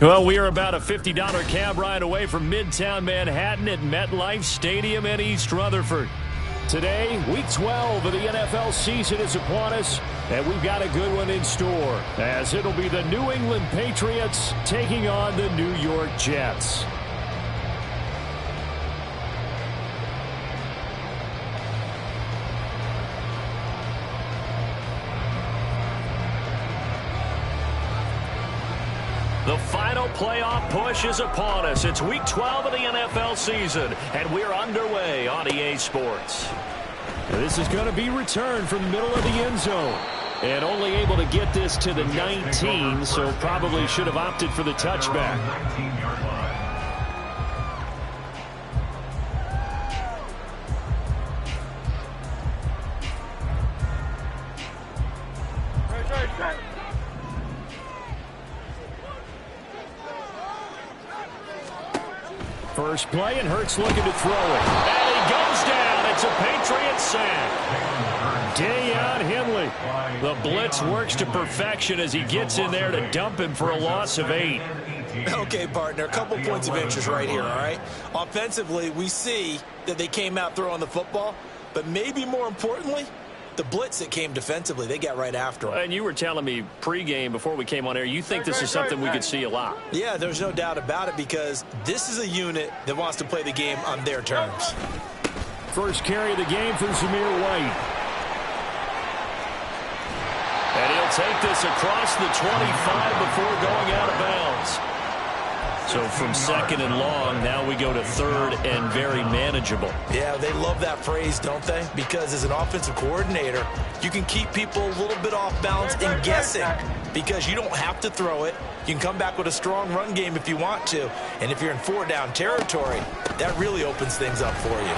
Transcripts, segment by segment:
Well, we are about a $50 cab ride away from Midtown Manhattan at MetLife Stadium in East Rutherford. Today, Week 12 of the NFL season is upon us, and we've got a good one in store, as it'll be the New England Patriots taking on the New York Jets. The final playoff push is upon us. It's Week 12 of the NFL season, and we're underway on EA Sports. This is going to be returned from the middle of the end zone. And only able to get this to the 19, so probably should have opted for the touchback. First play, and Hurts looking to throw it. And he goes down. It's a Patriots sack. Dayon Henley. The blitz works to perfection as he gets in there to dump him for a loss of 8. Okay, partner, a couple points of interest right here, all right? Offensively, we see that they came out throwing the football, but maybe more importantly, the blitz that came defensively, they got right after him. And you were telling me pregame before we came on air, you think this is something we could see a lot. Yeah, there's no doubt about it, because this is a unit that wants to play the game on their terms. First carry of the game for Zamir White. And he'll take this across the 25 before going out of bounds. So from second and long, now we go to third and very manageable. Yeah, they love that phrase, don't they? Because as an offensive coordinator, you can keep people a little bit off balance and guessing, because you don't have to throw it. You can come back with a strong run game if you want to. And if you're in 4-down territory, that really opens things up for you.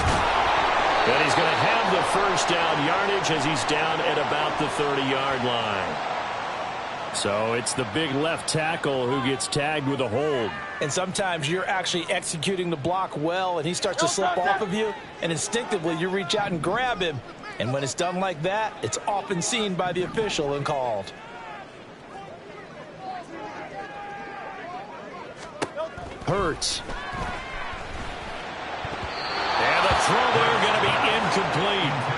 And he's going to have the first down yardage as he's down at about the 30-yard line. So it's the big left tackle who gets tagged with a hold. And sometimes you're actually executing the block well, and he starts to slip off of you, and instinctively you reach out and grab him. And when it's done like that, it's often seen by the official and called. Hurts. And the throw there going to be incomplete.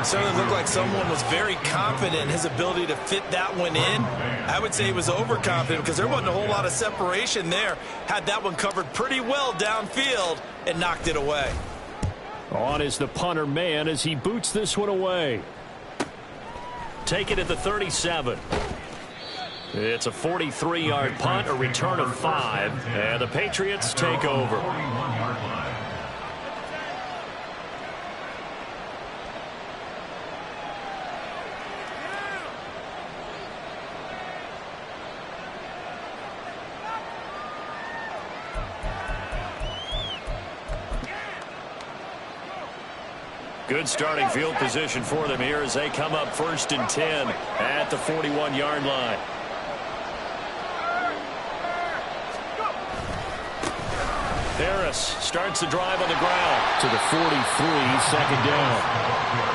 Certainly looked like someone was very confident in his ability to fit that one in. I would say he was overconfident, because there wasn't a whole lot of separation there. Had that one covered pretty well downfield and knocked it away. On is the punter man as he boots this one away. Take it at the 37. It's a 43-yard punt, a return of 5, and the Patriots take over. Good starting field position for them here as they come up 1st and 10 at the 41-yard line. Harris starts the drive on the ground to the 43, second down.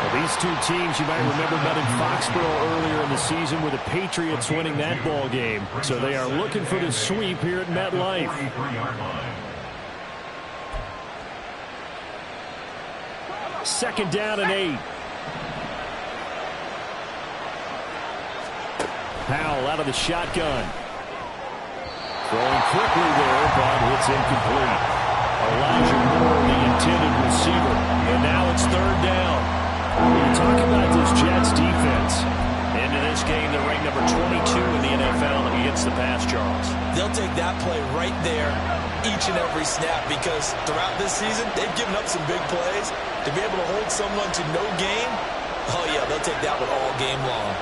Well, these two teams, you might remember, met in Foxborough earlier in the season with the Patriots winning that ball game. So they are looking for the sweep here at MetLife. Second down and 8. Powell out of the shotgun. Throwing quickly there, but it's incomplete. Elijah Moore, the intended receiver. And now it's third down. When you talk about this Jets defense, into this game, they're ranked number 22 in the NFL against the pass, Charles. They'll take that play right there each and every snap, because throughout this season, they've given up some big plays. To be able to hold someone to no gain, oh yeah, they'll take that one all game long.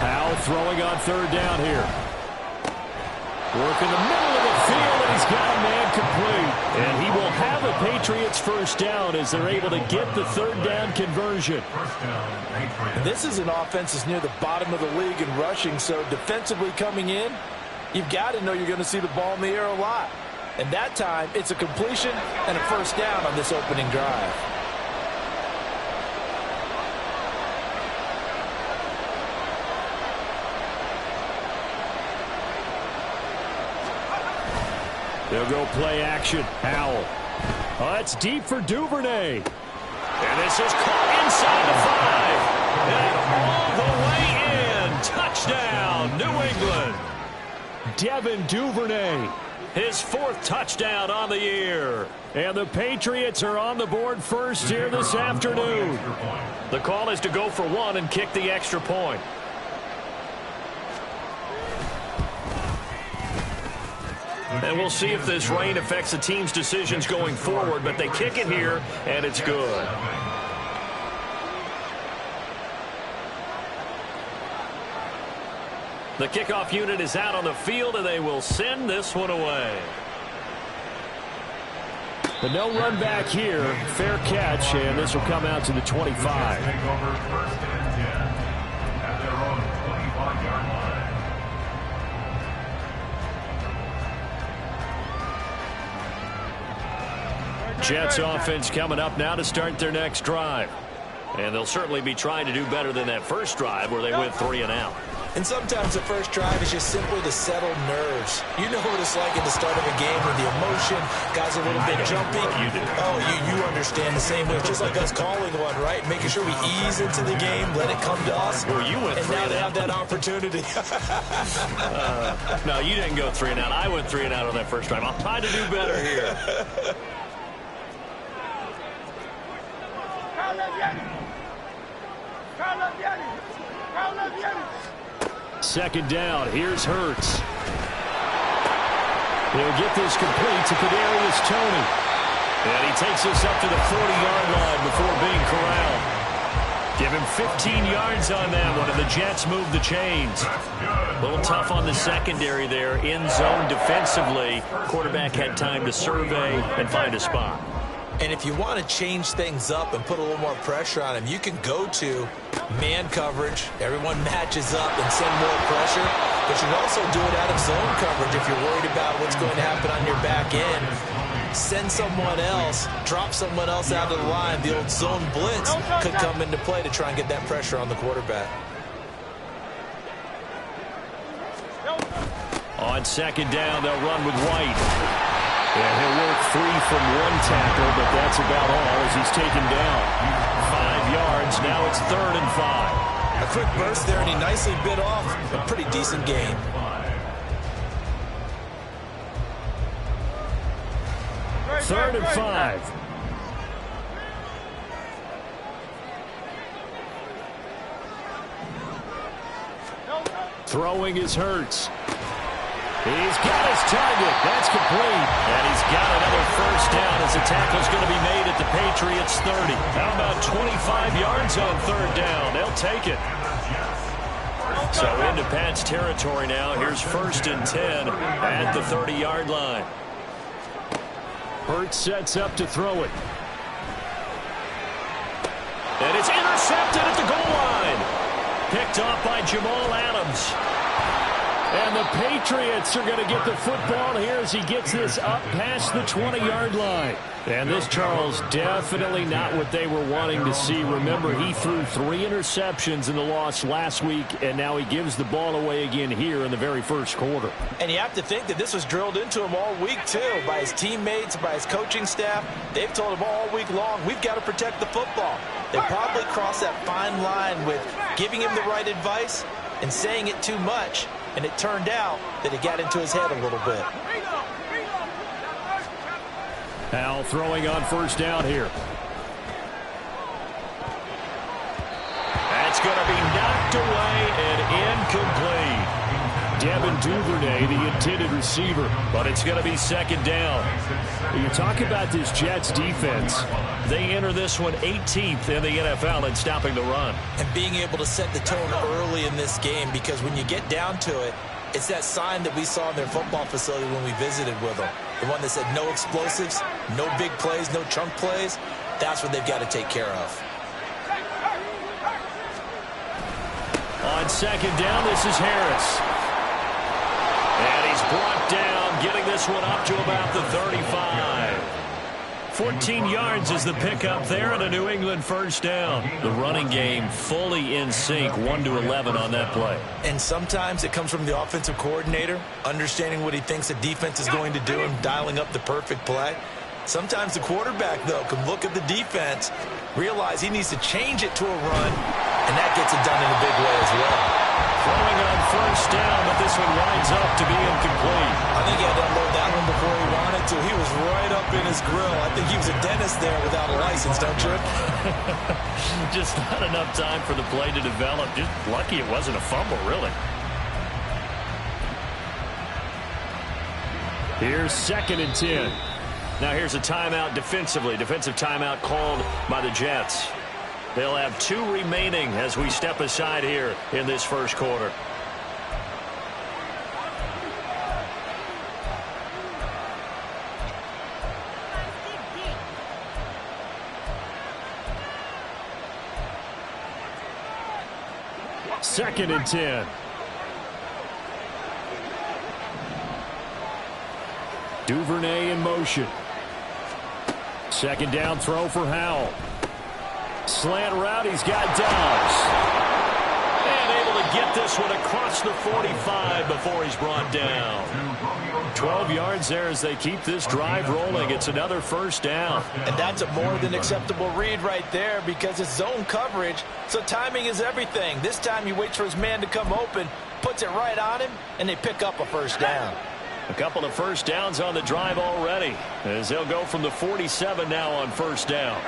Powell throwing on third down here. Work in the middle of the field, and he's got a man complete. And he will have a Patriots first down as they're able to get the third down conversion. And this is an offense that's near the bottom of the league in rushing, so defensively coming in, you've got to know you're going to see the ball in the air a lot. And that time, it's a completion and a first down on this opening drive. They'll go play action. Howell. Oh, that's deep for Duvernay. And this is caught inside the 5. And all the way in. Touchdown, New England. Devin Duvernay. His 4th touchdown on the year. And the Patriots are on the board first here this afternoon. The call is to go for 1 and kick the extra point. And we'll see if this rain affects the team's decisions going forward, but they kick it here, and it's good. The kickoff unit is out on the field, and they will send this one away. The no run back here, fair catch, and this will come out to the 25. Jets offense coming up now to start their next drive. And they'll certainly be trying to do better than that first drive where they went 3 and out. And sometimes the first drive is just simply to settle nerves. You know what it's like at the start of a game with the emotion, guys a little bit jumpy. You do. Oh, you understand the same way. It's just like us calling one, right? Making sure we ease into the game, let it come to us. Well, you went 3 and now and they out. have that opportunity. No, you didn't go 3 and out. I went 3 and out on that first drive. I'll try to do better here. Second down. Here's Hurts. They'll get this complete to Kadarius Toney. And he takes us up to the 40-yard line before being corralled. Give him 15 yards on that one, and the Jets move the chains. A little tough on the secondary there. In zone defensively. Quarterback had time to survey and find a spot. And if you want to change things up and put a little more pressure on him, you can go to man coverage. Everyone matches up and send more pressure. But you can also do it out of zone coverage if you're worried about what's going to happen on your back end. Send someone else, drop someone else out of the line. The old zone blitz could come into play to try and get that pressure on the quarterback. On second down, they'll run with White. And he'll work 3 from 1 tackle, but that's about all as he's taken down. 5 yards. Now it's 3rd and 5. A quick burst there, and he nicely bit off a pretty decent gain. Third and 5. Throwing is Hurts. He's got his target. That's complete. And he's got another first down as the tackle's going to be made at the Patriots 30. How about 25 yards on 3rd down? They'll take it. So into Pat's territory now. Here's 1st and 10 at the 30-yard line. Hurts sets up to throw it. And it's intercepted at the goal line. Picked off by Jamal Adams. And the Patriots are going to get the football here as he gets this up past the 20-yard line. And this, Charles, definitely not what they were wanting to see. Remember, he threw 3 interceptions in the loss last week, and now he gives the ball away again here in the very first quarter. And you have to think that this was drilled into him all week, too, by his teammates, by his coaching staff. They've told him all week long, we've got to protect the football. They probably crossed that fine line with giving him the right advice and saying it too much. And it turned out that it got into his head a little bit. Howell throwing on first down here. That's going to be knocked away and incomplete. Devin Duvernay, the intended receiver, but it's going to be 2nd down. You talk about this Jets defense. They enter this one 18th in the NFL in stopping the run. And being able to set the tone early in this game, because when you get down to it, it's that sign that we saw in their football facility when we visited with them. The one that said no explosives, no big plays, no chunk plays. That's what they've got to take care of. On 2nd down, this is Harris. And he's brought down, getting this one up to about the 35. 14 yards is the pickup there and a New England first down. The running game fully in sync, 1-11 on that play. And sometimes it comes from the offensive coordinator, understanding what he thinks the defense is going to do and dialing up the perfect play. Sometimes the quarterback, though, can look at the defense, realize he needs to change it to a run, and that gets it done in a big way as well. Throwing on first down, but this one winds up to be incomplete. I think he had to unload that one before he wanted to. He was right up in his grill. I think he was a dentist there without a license, don't you? Just not enough time for the play to develop. Just lucky it wasn't a fumble, really. Here's 2nd and 10. Now here's a timeout defensively. Defensive timeout called by the Jets. They'll have 2 remaining as we step aside here in this first quarter. Second and 10. Duvernay in motion. Second down throw for Howell. Slant route, he's got Downs. And able to get this one across the 45 before he's brought down. 12 yards there as they keep this drive rolling. It's another first down. And that's a more than acceptable read right there because it's zone coverage, so timing is everything. This time he waits for his man to come open, puts it right on him, and they pick up a first down. A couple of first downs on the drive already as they'll go from the 47 now on first down.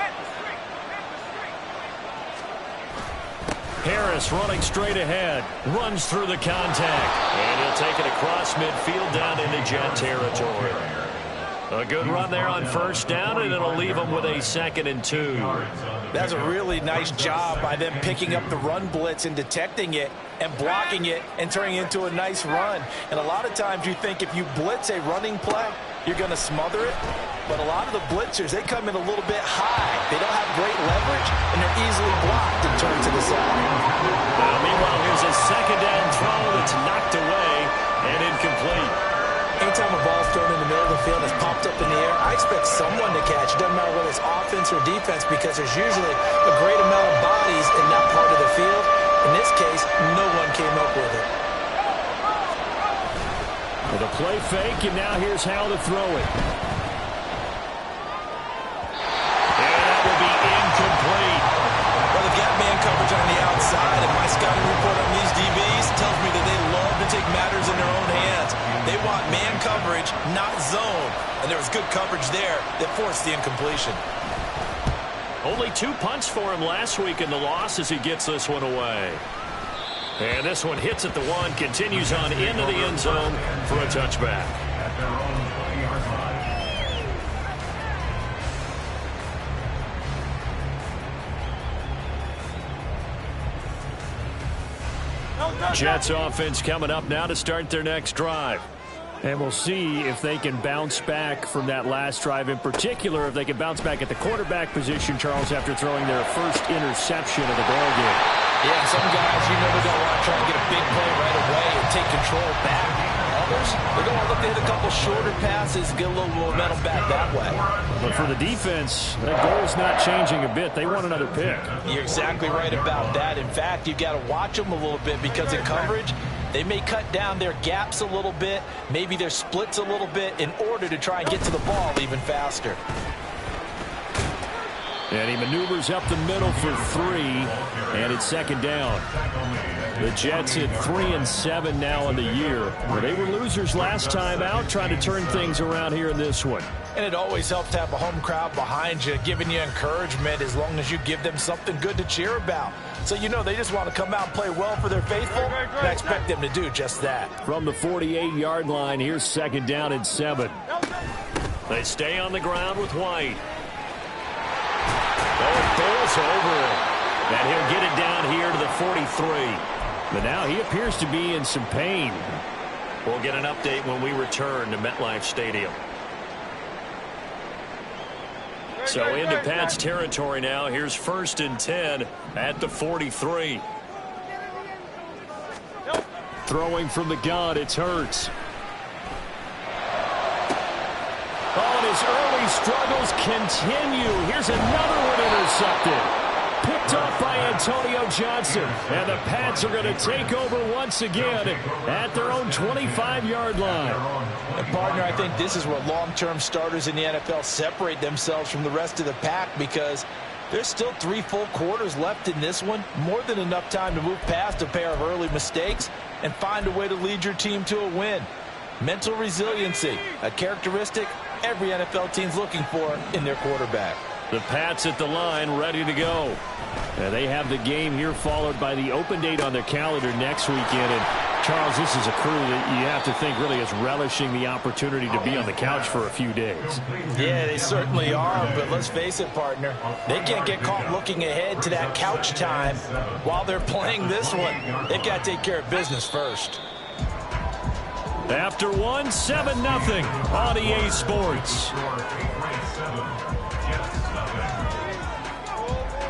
Harris running straight ahead, runs through the contact, and he'll take it across midfield down into Jet territory. A good run there on first down, and it'll leave them with a 2nd and 2. That's a really nice job by them picking up the run blitz and detecting it and blocking it and turning it into a nice run. And a lot of times you think if you blitz a running play, you're going to smother it. But a lot of the blitzers, they come in a little bit high. They don't have great leverage, and they're easily blocked and turned to the side. Meanwhile, here's a second down throw that's knocked away and incomplete. Anytime a ball's thrown in the middle of the field that's popped up in the air, I expect someone to catch. It doesn't matter whether it's offense or defense because there's usually a great amount of bodies in that part of the field. In this case, no one came up with it. With a play fake, and now here's how to throw it. Incomplete. Well, they've got man coverage on the outside, and my scouting report on these DBs tells me that they love to take matters in their own hands. They want man coverage, not zone. And there was good coverage there that forced the incompletion. Only 2 punts for him last week in the loss as he gets this one away. And this one hits at the 1, continues on into the end zone for a touchback. Jets offense coming up now to start their next drive. And we'll see if they can bounce back from that last drive. In particular, if they can bounce back at the quarterback position, Charles, after throwing their first interception of the ballgame. Yeah, some guys, you know, they're going to want to try and get a big play right away and take control back. Others, they're going to look to hit a couple shorter passes, get a little momentum back that way. But for the defense, that goal's not changing a bit. They want another pick. You're exactly right about that. In fact, you've got to watch them a little bit because in coverage, they may cut down their gaps a little bit, maybe their splits a little bit in order to try and get to the ball even faster. And he maneuvers up the middle for 3, and it's second down. The Jets at 3-7 now in the year. Well, they were losers last time out, trying to turn things around here in this one. And it always helps to have a home crowd behind you, giving you encouragement as long as you give them something good to cheer about. So, you know, they just want to come out and play well for their faithful, and I expect them to do just that. From the 48-yard line, here's second down and 7. They stay on the ground with White. Oh, it goes over it. And he'll get it down here to the 43. But now he appears to be in some pain. We'll get an update when we return to MetLife Stadium. So into Pat's territory now. Here's 1st and 10 at the 43. Throwing from the gun, it's Hurts. Oh, and his early struggles continue. Here's another one intercepted. Picked off by Antonio Johnson. And the Pats are going to take over once again at their own 25-yard line. And, partner, I think this is where long-term starters in the NFL separate themselves from the rest of the pack, because there's still 3 full quarters left in this one. More than enough time to move past a pair of early mistakes and find a way to lead your team to a win. Mental resiliency, a characteristic every NFL team's looking for in their quarterback. The Pats at the line, ready to go. They have the game here followed by the open date on their calendar next weekend. And, Charles, this is a crew that you have to think really is relishing the opportunity to be on the couch for a few days. Yeah, they certainly are, but let's face it, partner. They can't get caught looking ahead to that couch time while they're playing this one. They've got to take care of business first. After 1, 7-0 on EA Sports.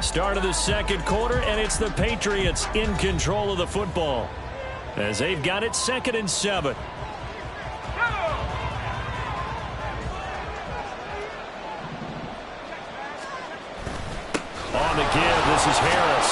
Start of the second quarter, and it's the Patriots in control of the football as they've got it 2nd and 7. On the give, this is Harris.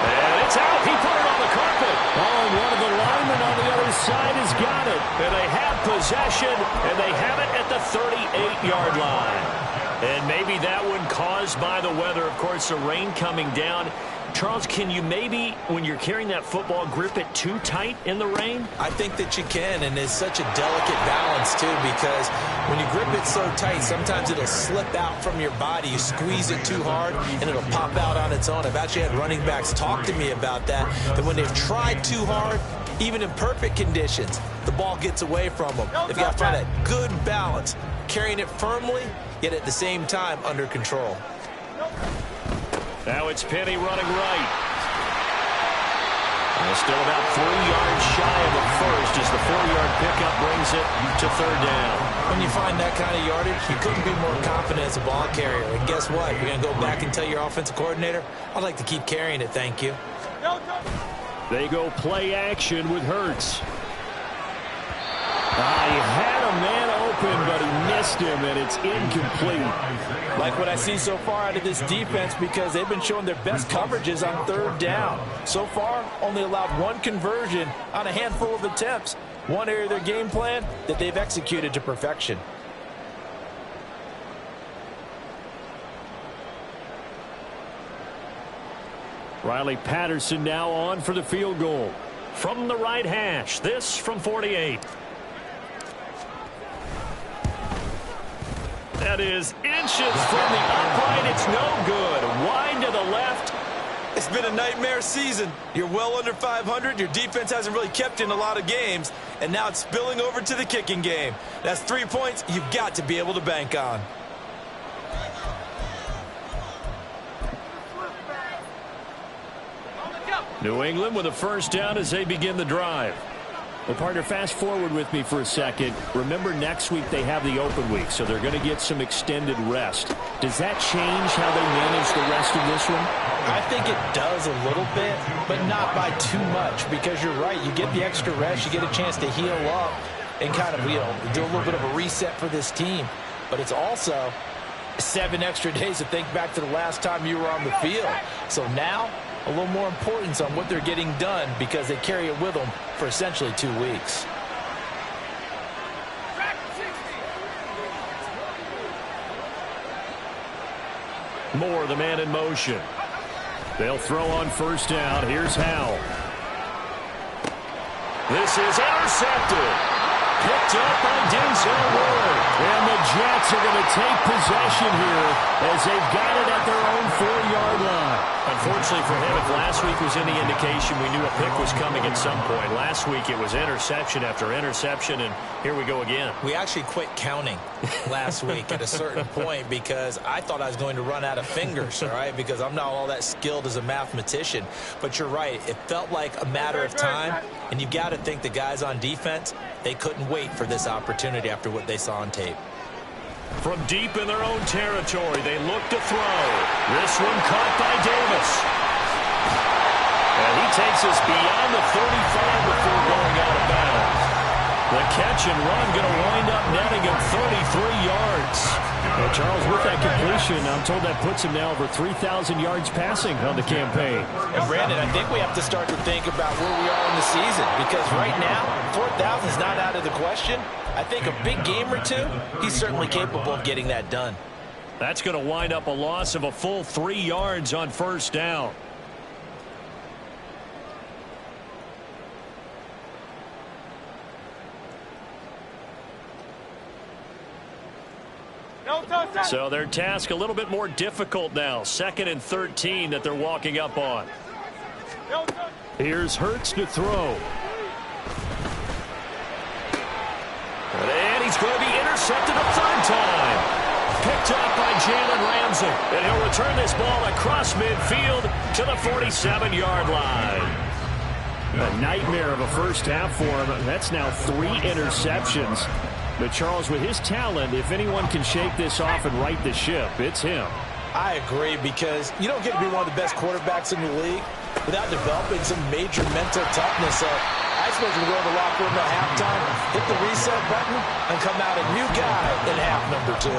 And it's out. He put it on the carpet. Oh, and one of the linemen on the other side has got it. And they have possession, and they have it at the 38-yard line. And maybe that one caused by the weather. Of course, the rain coming down. Charles, can you maybe, when you're carrying that football, grip it too tight in the rain? I think that you can, and it's such a delicate balance, too, because when you grip it so tight, sometimes it'll slip out from your body. You squeeze it too hard, and it'll pop out on its own. I've actually had running backs talk to me about that when they've tried too hard, even in perfect conditions, the ball gets away from them. They've got to find a good balance, carrying it firmly, yet at the same time under control. Now it's Penny running right. And still about 3 yards shy of the first as the 4-yard pickup brings it to 3rd down. When you find that kind of yardage, you couldn't be more confident as a ball carrier. And guess what? You're going to go back and tell your offensive coordinator, I'd like to keep carrying it, thank you. They go play action with Hurts. He had a man open, but he missed him, and it's incomplete. Like what I see so far out of this defense, because they've been showing their best coverages on 3rd down. So far, only allowed 1 conversion on a handful of attempts. One area of their game plan that they've executed to perfection. Riley Patterson now on for the field goal. From the right hash, this from 48. That is inches from the upright. It's no good. Wide to the left. It's been a nightmare season. You're well under 500. Your defense hasn't really kept in a lot of games. And now it's spilling over to the kicking game. That's 3 points you've got to be able to bank on. New England with a 1st down as they begin the drive. Well, partner, fast forward with me for a second. Remember, next week they have the open week, so they're going to get some extended rest. Does that change how they manage the rest of this one? I think it does a little bit, but not by too much, because you're right. You get the extra rest. You get a chance to heal up and kind of, do a little bit of a reset for this team. But it's also 7 extra days to think back to the last time you were on the field. So now, a little more importance on what they're getting done, because they carry it with them for essentially 2 weeks. Moore, the man in motion. They'll throw on 1st down. Here's Howell. This is intercepted. Picked up by Denzel Ward. And the Jets are going to take possession here as they've got it at their own 4-yard line. Unfortunately for him, if last week was any indication, we knew a pick was coming at some point. Last week it was interception after interception, and here we go again. We actually quit counting last week at a certain point, because I thought I was going to run out of fingers, all right, because I'm not all that skilled as a mathematician. But you're right. It felt like a matter of time, and you've got to think the guys on defense, they couldn't wait for this opportunity after what they saw on tape. From deep in their own territory, they look to throw. This one caught by Davis. And he takes us beyond the 35 before going out of bounds. The catch and run going to wind up netting him 33 yards. Well, Charles, with that completion, I'm told that puts him now over 3,000 yards passing on the campaign. And Brandon, I think we have to start to think about where we are in the season, because right now, 4,000 is not out of the question. I think a big game or two, he's certainly capable of getting that done. That's going to wind up a loss of a full 3 yards on first down. So their task a little bit more difficult now. 2nd and 13 that they're walking up on. Here's Hurts to throw. And he's going to be intercepted a third time. Picked up by Jalen Ramsey. And he'll return this ball across midfield to the 47-yard line. A nightmare of a first half for him. That's now 3 interceptions. But Charles, with his talent, if anyone can shake this off and right the ship, it's him. I agree, because you don't get to be one of the best quarterbacks in the league without developing some major mental toughness. So I suppose we go to the locker room at halftime, hit the reset button, and come out a new guy in half number 2.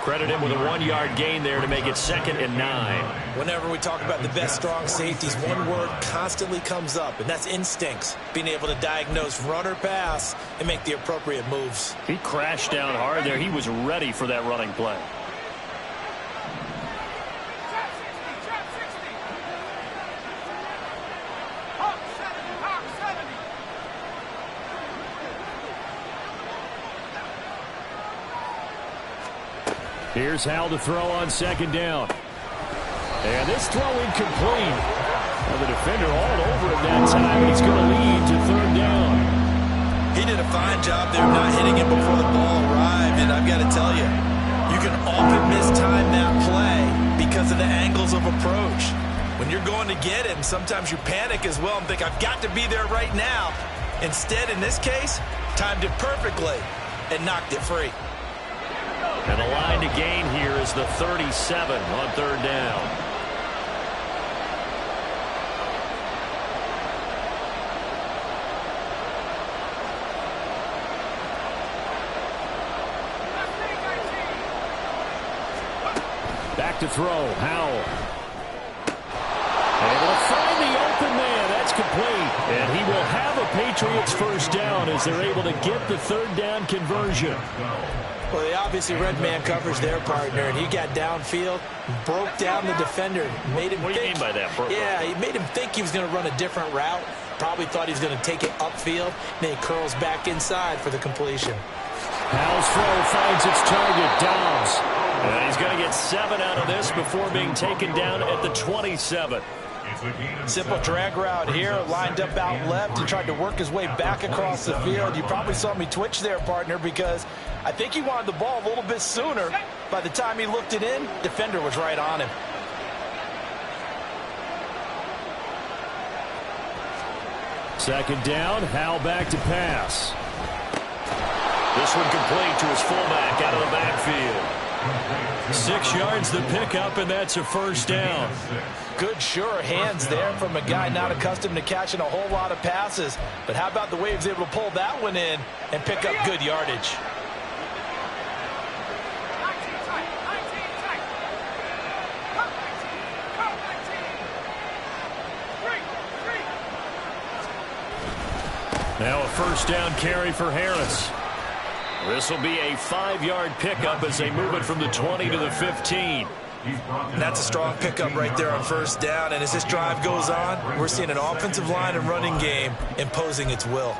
Credit him with a 1-yard gain there to make it 2nd and 9. Whenever we talk about the best strong safeties, one word constantly comes up, and that's instincts. Being able to diagnose run or pass and make the appropriate moves. He crashed down hard there. He was ready for that running play. Here's Hal to throw on 2nd down. And this throw incomplete. Well, the defender all over him that time. He's going to lead to 3rd down. He did a fine job there not hitting it before the ball arrived. And I've got to tell you, you can often mistime that play because of the angles of approach. When you're going to get him, sometimes you panic as well and think, I've got to be there right now. Instead, in this case, timed it perfectly and knocked it free. And the line to gain here is the 37 on 3rd down. Back to throw, Howell. Able to find the open man. That's complete. And he will have a Patriots first down as they're able to get the 3rd down conversion. Well, they obviously red man coverage their partner, and he got downfield, broke down the defender, made him What do you mean by that? Yeah, he made him think he was going to run a different route. Probably thought he was going to take it upfield. Then he curls back inside for the completion. Howell's throw finds its target, Dobbs. And he's going to get 7 out of this before being taken down at the 27. Simple drag route here, lined up out left. He tried to work his way back across the field. You probably saw me twitch there, partner, because I think he wanted the ball a little bit sooner. By the time he looked it in, defender was right on him. Second down, Howell back to pass. This one complete to his fullback out of the backfield. 6 yards the pickup, and that's a first down. Good, sure hands there from a guy not accustomed to catching a whole lot of passes. But how about the way he was able to pull that one in and pick up good yardage? Now a first down carry for Harris. This will be a 5-yard pickup as they move it from the 20 to the 15. That's a strong pickup right there on first down. And as this drive goes on, we're seeing an offensive line and running game imposing its will.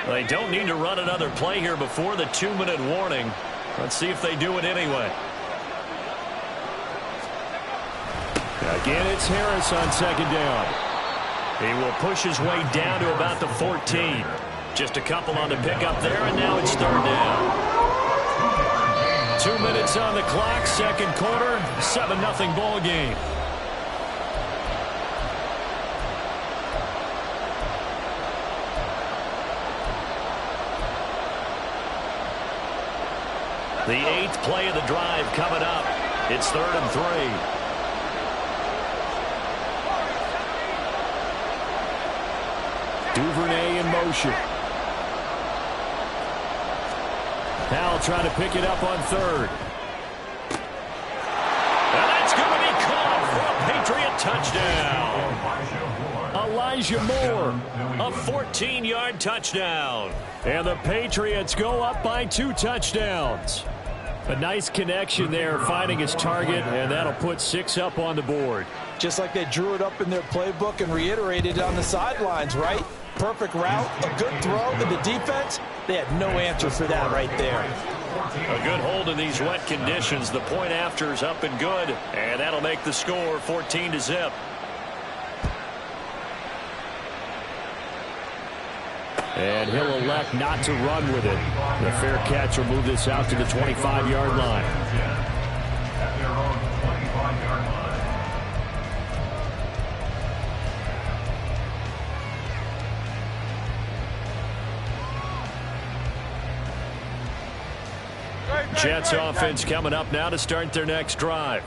They don't need to run another play here before the 2-minute warning. Let's see if they do it anyway. Again, it's Harris on second down. He will push his way down to about the 14. Just a couple on the pickup there, and now it's third down. 2 minutes on the clock, second quarter, 7-0 ball game. The 8th play of the drive coming up. It's 3rd and 3. Duvernay in motion. Powell trying to pick it up on third. And that's going to be caught for a Patriot touchdown. Elijah Moore, a 14-yard touchdown. And the Patriots go up by 2 touchdowns. A nice connection there, finding his target, and that'll put 6 up on the board. Just like they drew it up in their playbook and reiterated it on the sidelines, right? Perfect route, a good throw, and the defense, they had no answer for that right there. A good hold in these wet conditions. The point after is up and good, and that'll make the score 14-0. And he'll elect not to run with it. The fair catch will move this out to the 25-yard line. Jets offense coming up now to start their next drive.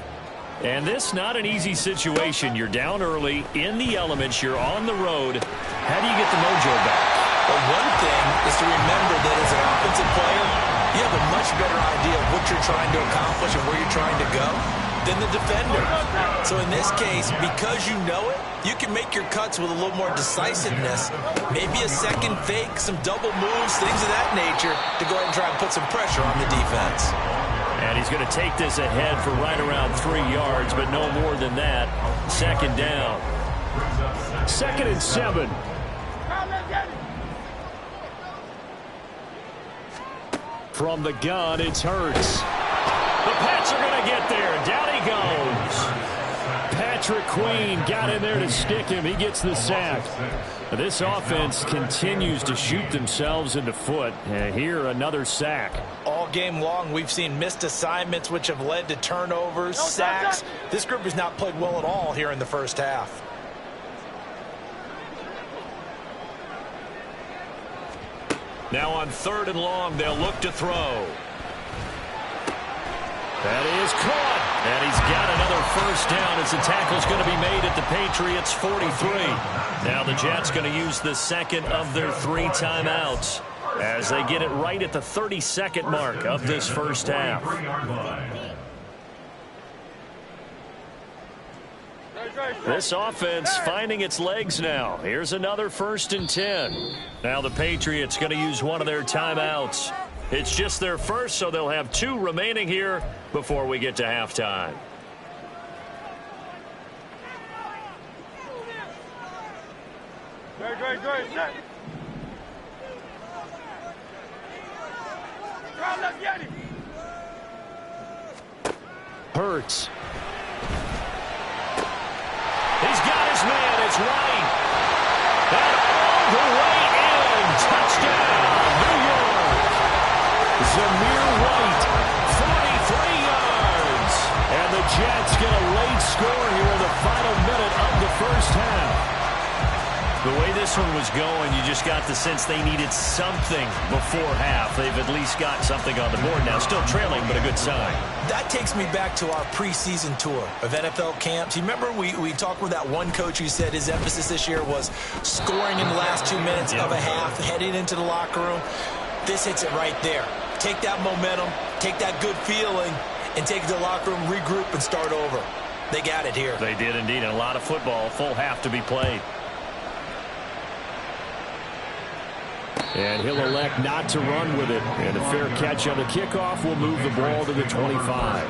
And this not an easy situation. You're down early, in the elements, you're on the road. How do you get the mojo back? But one thing is to remember that as an offensive player, you have a much better idea of what you're trying to accomplish and where you're trying to go than the defender. So in this case, because you know it, you can make your cuts with a little more decisiveness. Maybe a second fake, some double moves, things of that nature to go ahead and try and put some pressure on the defense. And he's going to take this ahead for right around 3 yards, but no more than that. Second down. 2nd and 7. From the gun, it's Hurts. The Pats are going to get there. Down he goes. Patrick Queen got in there to stick him. He gets the sack. This offense continues to shoot themselves in the foot. Here, another sack. All game long, we've seen missed assignments, which have led to turnovers, sacks. This group has not played well at all here in the first half. Now on 3rd and long, they'll look to throw. That is caught. And he's got another first down as the tackle's going to be made at the Patriots' 43. Now the Jets going to use the second of their 3 timeouts as they get it right at the 32nd mark of this first half. This offense finding its legs now. Here's another 1st and 10. Now the Patriots going to use one of their timeouts. It's just their first, so they'll have 2 remaining here before we get to halftime. Hurts. He's got his man. It's White. And all the way in. Touchdown, New York. Zamir White, 43 yards. And the Jets get a late score here in the final minute of the first half. The way this one was going, you just got the sense they needed something before half. They've at least got something on the board now. Still trailing, but a good sign. That takes me back to our preseason tour of NFL camps. You remember we talked with that one coach who said his emphasis this year was scoring in the last 2 minutes of a half, heading into the locker room. This hits it right there. Take that momentum, take that good feeling, and take it to the locker room, regroup, and start over. They got it here. They did indeed. And a lot of football, full half to be played. And he'll elect not to run with it. And a fair catch on the kickoff will move the ball to the 25.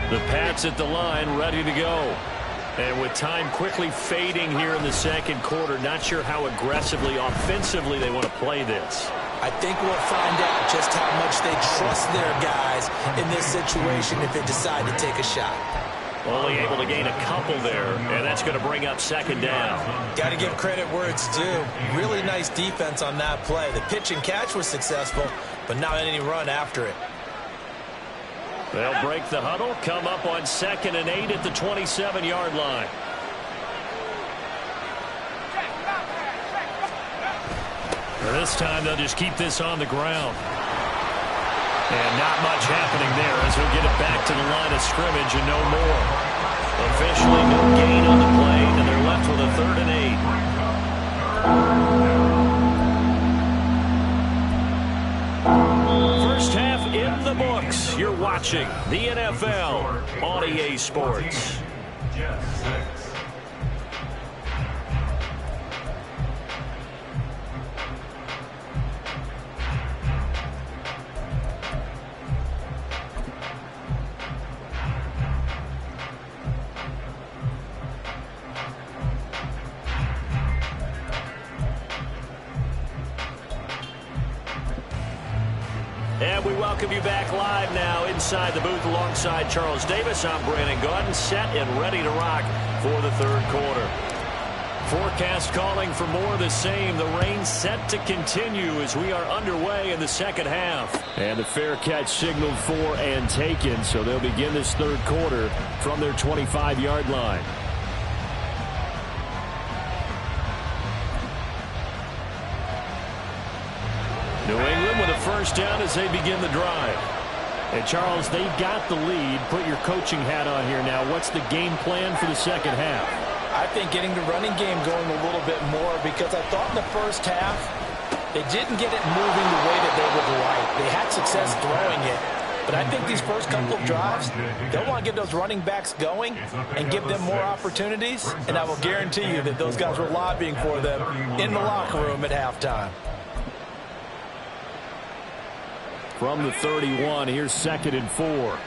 The Pats at the line, ready to go. And with time quickly fading here in the second quarter, not sure how aggressively, offensively they want to play this. I think we'll find out just how much they trust their guys in this situation if they decide to take a shot. Only able to gain a couple there, and that's going to bring up second down. Got to give credit where it's due. Really nice defense on that play. The pitch and catch was successful, but not any run after it. They'll break the huddle, come up on 2nd and 8 at the 27-yard line. This time they'll just keep this on the ground. And not much happening there as he'll get it back to the line of scrimmage and no more. Officially no gain on the play, and they're left with a 3rd and 8. First half in the books. You're watching the NFL on EA Sports. And we welcome you back live now inside the booth alongside Charles Davis. I'm Brandon Gaudin, set and ready to rock for the 3rd quarter. Forecast calling for more of the same. The rain set to continue as we are underway in the 2nd half. And the fair catch signaled for and taken, so they'll begin this 3rd quarter from their 25-yard line. New England with a first down as they begin the drive. And, Charles, they've got the lead. Put your coaching hat on here now. What's the game plan for the 2nd half? I think getting the running game going a little bit more, because I thought in the first half they didn't get it moving the way that they would like. They had success throwing it. But I think these first couple of drives, they'll want to get those running backs going and give them more opportunities. And I will guarantee you that those guys were lobbying for them in the locker room at halftime. From the 31, here's 2nd and 4.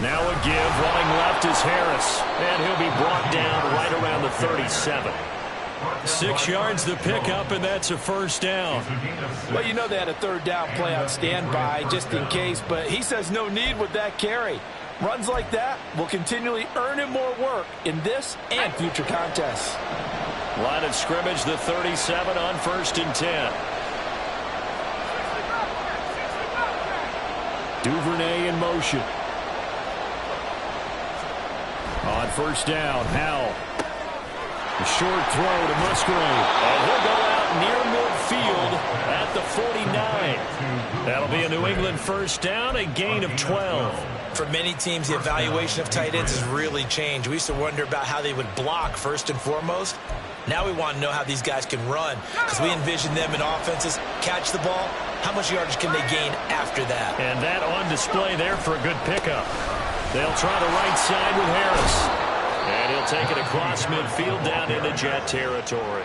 Now a give, running left is Harris, and he'll be brought down right around the 37. 6 yards the pickup, and that's a first down. Well, you know they had a 3rd down play on standby just in case, but he says no need with that carry. Runs like that will continually earn him more work in this and future contests. Line of scrimmage, the 37 on 1st and 10. Duvernay in motion. On 1st down, Howell. A short throw to Musgrave. And he'll go out near midfield at the 49. That'll be a New England first down, a gain of 12. For many teams, the evaluation of tight ends has really changed. We used to wonder about how they would block first and foremost. Now we want to know how these guys can run, because we envision them in offenses catch the ball. How much yardage can they gain after that? And that on display there for a good pickup. They'll try the right side with Harris. And he'll take it across midfield down into Jet territory.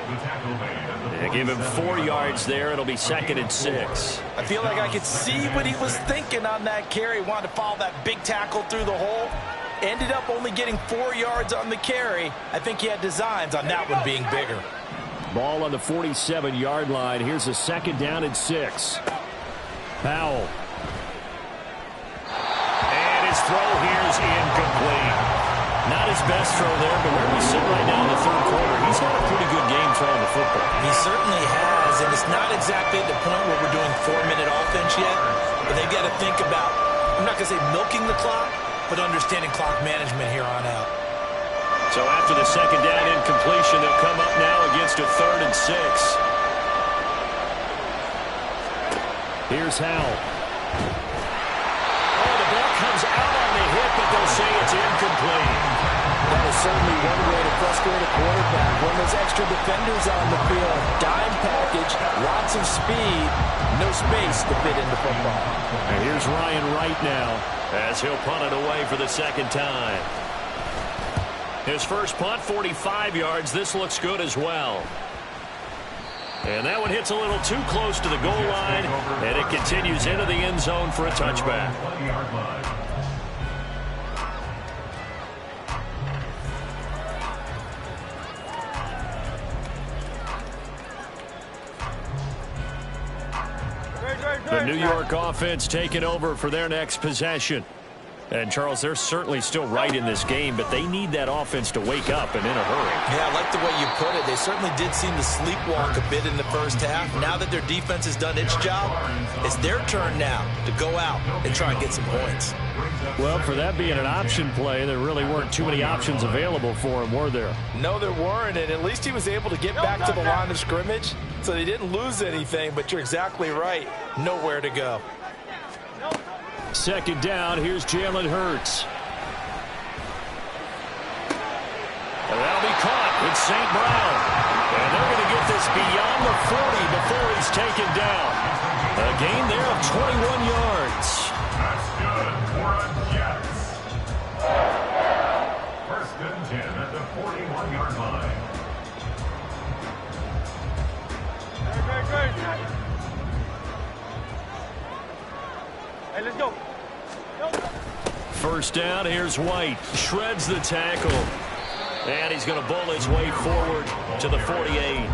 They give him 4 yards there. It'll be 2nd and 6. I feel like I could see what he was thinking on that carry. Wanted to follow that big tackle through the hole. Ended up only getting 4 yards on the carry. I think he had designs on that one being bigger. Ball on the 47-yard line. Here's a 2nd down and 6. Powell. And his throw here is incomplete. Not his best throw there, but where we sit right now in the 3rd quarter, he's had a pretty good game throwing the football. He certainly has, and it's not exactly at the point where we're doing 4-minute offense yet, but they've got to think about, I'm not going to say milking the clock, but understanding clock management here on out. So after the 2nd down incompletion, they'll come up now against a 3rd and 6. Here's Howell. Oh, the ball comes out on the hit, but they'll say it's incomplete. That is certainly one way to frustrate a quarterback. When there's extra defenders on the field, dime package, lots of speed, no space to fit into football. And here's Ryan Wright now as he'll punt it away for the 2nd time. His first punt, 45 yards. This looks good as well. And that one hits a little too close to the goal line, and it continues into the end zone for a touchback. The New York offense taking over for their next possession. And, Charles, they're certainly still right in this game, but they need that offense to wake up and in a hurry. Yeah, I like the way you put it. They certainly did seem to sleepwalk a bit in the first half. Now that their defense has done its job, it's their turn now to go out and try and get some points. Well, for that being an option play, there really weren't too many options available for him, were there? No, there weren't, and at least he was able to get back to the line of scrimmage, so they didn't lose anything, but you're exactly right. Nowhere to go. Second down, here's Jalen Hurts. And that'll be caught. It's St. Brown. And they're going to get this beyond the 40 before he's taken down. A gain there of 21 yards. That's good for a Jets. First and 10 at the 41-yard line. Hey, let's go. First down, here's White. Shreds the tackle. And he's going to bowl his way forward to the 48.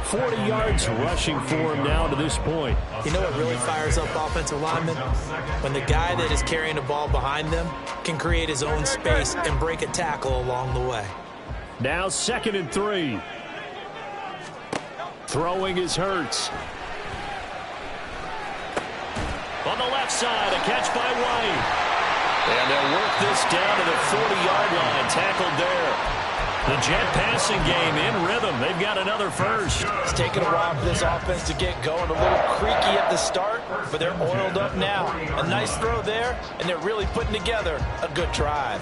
40 yards rushing for him now to this point. You know what really fires up offensive linemen? When the guy that is carrying the ball behind them can create his own space and break a tackle along the way. Now 2nd and 3. Throwing is Hurts. On the left side, a catch by White. And they'll work this down to the 40-yard line, tackled there. The Jet passing game in rhythm. They've got another first. It's taken a while for this offense to get going. A little creaky at the start, but they're oiled up now. A nice throw there, and they're really putting together a good drive.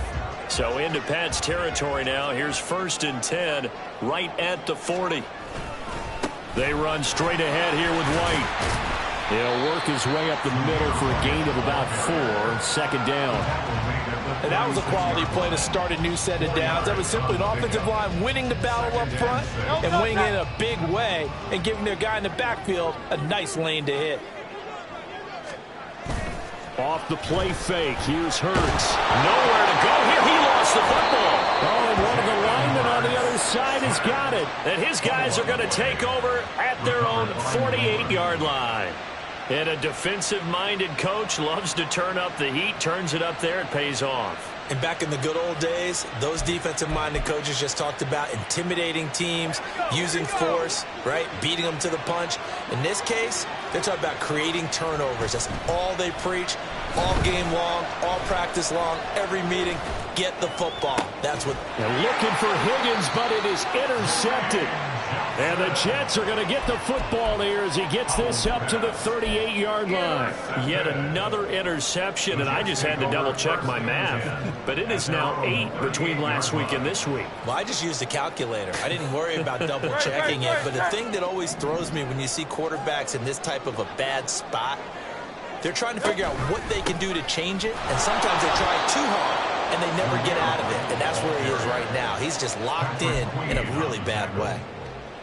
So into Pat's territory now. Here's 1st and 10, right at the 40. They run straight ahead here with White. He'll work his way up the middle for a gain of about 4. 2nd down. And that was a quality play to start a new set of downs. That was simply an offensive line winning the battle up front and winning in a big way and giving their guy in the backfield a nice lane to hit. Off the play fake. Here's Hurts. Nowhere to go here. He lost the football. Oh, and one of the linemen on the other side has got it. And his guys are going to take over at their own 48-yard line. And a defensive-minded coach loves to turn up the heat, turns it up there, it pays off. And back in the good old days, those defensive-minded coaches just talked about intimidating teams, using force, right, beating them to the punch. In this case, they're talking about creating turnovers. That's all they preach, all game long, all practice long, every meeting. Get the football. That's what. They're looking for Higgins, but it is intercepted. And the Jets are going to get the football here as he gets this up to the 38-yard line. Yet another interception, and I just had to double-check my math. But it is now 8 between last week and this week. Well, I just used a calculator. I didn't worry about double-checking it. But the thing that always throws me when you see quarterbacks in this type of a bad spot, they're trying to figure out what they can do to change it, and sometimes they try too hard, and they never get out of it. And that's where he is right now. He's just locked in a really bad way.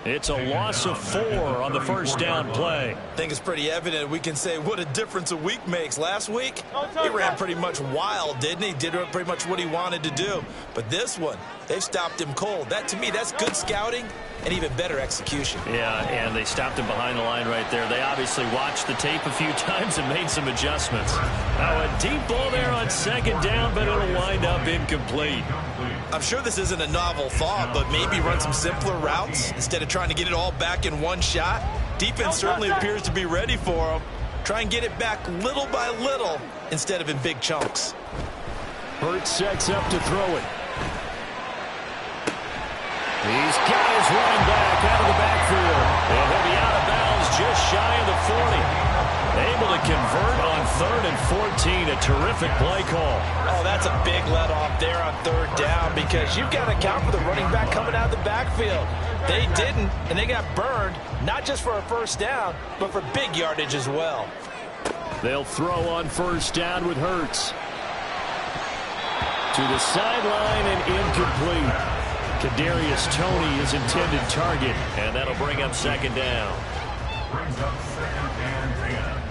It's a loss of 4 on the first down play. I think it's pretty evident. We can say what a difference a week makes. Last week, he ran pretty much wild, didn't he? Did pretty much what he wanted to do. But this one, they've stopped him cold. That, to me, that's good scouting and even better execution. Yeah, and they stopped him behind the line right there. They obviously watched the tape a few times and made some adjustments. Now a deep ball there on 2nd down, but it'll wind up incomplete. I'm sure this isn't a novel thought, but maybe run some simpler routes instead of trying to get it all back in one shot. Defense certainly appears to be ready for him. Try and get it back little by little instead of in big chunks. Hurts sets up to throw it. He's got his running back out of the backfield. And he'll be out of bounds just shy of the 40. Able to convert on 3rd and 14. A terrific play call. Oh, that's a big let off there on 3rd down because you've got to account for the running back coming out of the backfield. They didn't, and they got burned, not just for a first down, but for big yardage as well. They'll throw on 1st down with Hurts. To the sideline and incomplete. Kadarius Toney is intended target, and that'll bring up 2nd down. Brings up 2nd and 10.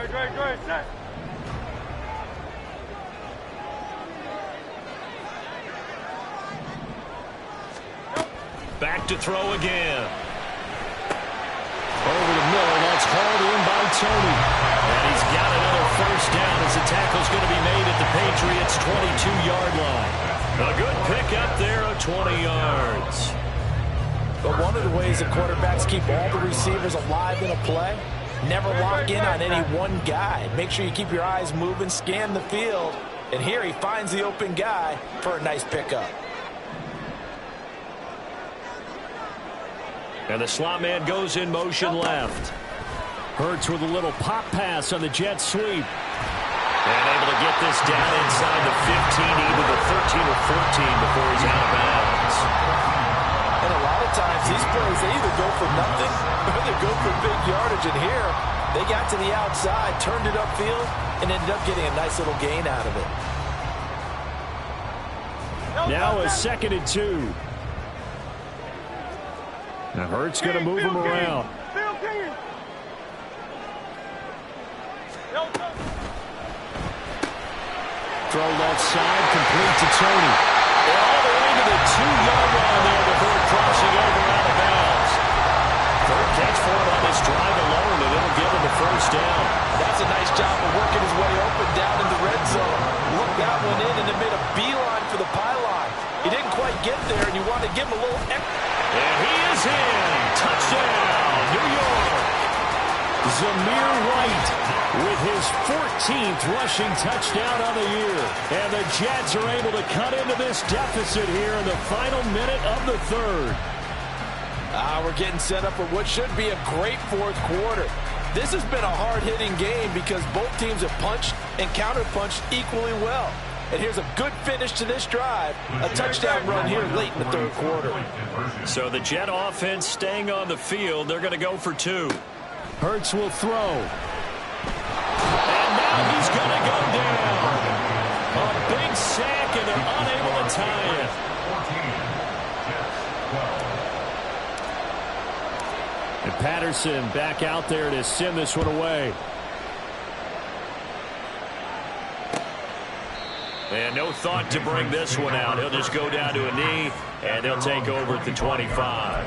Great, set. Back to throw again. it's hauled in by Tony. And he's got another first down as the tackle's going to be made at the Patriots' 22-yard line. A good pickup there of 20 yards. But one of the ways the quarterbacks keep all the receivers alive in a play, never lock in on any one guy. Make sure you keep your eyes moving, scan the field. And here he finds the open guy for a nice pickup. And the slot man goes in motion left. Hurts with a little pop pass on the jet sweep. And able to get this down inside the 15, either the 13 or 14 before he's out of bounds. And a lot of times these plays, they either go for nothing or they go for big yardage. And here, they got to the outside, turned it upfield, and ended up getting a nice little gain out of it. Now a 2nd and 2. Now Hurts going to move him around. Throw left side, complete to Tony. All the way to the 2-yard line there before crossing over out of bounds. Third catch for him on this drive alone, and it'll give him the first down. That's a nice job of working his way open down in the red zone. Look that one in and then made a beeline for the pylon. He didn't quite get there, and you want to give him a little extra. And he is in. Touchdown, New York. Zamir White with his 14th rushing touchdown of the year. And the Jets are able to cut into this deficit here in the final minute of the third. We're getting set up for what should be a great fourth quarter. This has been a hard-hitting game because both teams have punched and counterpunched equally well. And here's a good finish to this drive. A touchdown run here late in the third quarter. So the Jet offense staying on the field. They're going to go for 2. Hurts will throw. And now he's going to go down. A big sack, and they're unable to tie it. And Patterson back out there to send this one away. And no thought to bring this one out. He'll just go down to a knee, and he'll take over at the 25.